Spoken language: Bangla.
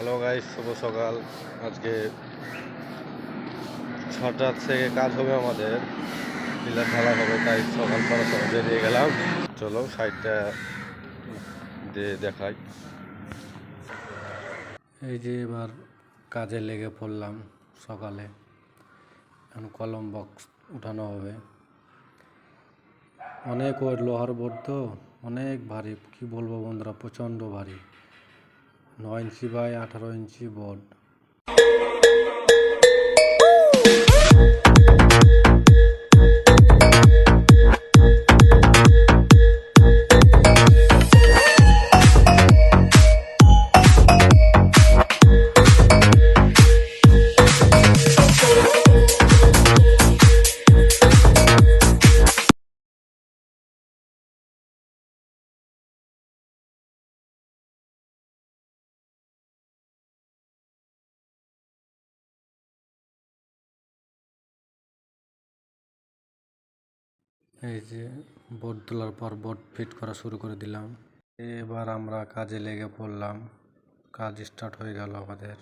হ্যালো গাইস, শুভ সকাল। আজকে 6টা থেকে কাজ হবে, আমাদের পিলার ঢালা হবে, তাই সকাল সকাল বেরিয়ে গেলাম। চলো সাইডটা দিয়ে দেখাই। এই যে এবার কাজে লেগে পড়লাম সকালে। এখন কলম বক্স উঠানো হবে। অনেক ওই লোহার বোর্ড তো অনেক ভারী, কি বলবো বন্ধুরা, প্রচণ্ড ভারী। 9 ইঞ্চি বাই 18 ইঞ্চি বোর্ড। এই যে বোর্ড তোলার পর বোর্ড ফিট করা শুরু করে দিলাম। এবার আমরা কাজে লেগে পড়লাম। কাজ স্টার্ট হয়ে গেল আমাদের।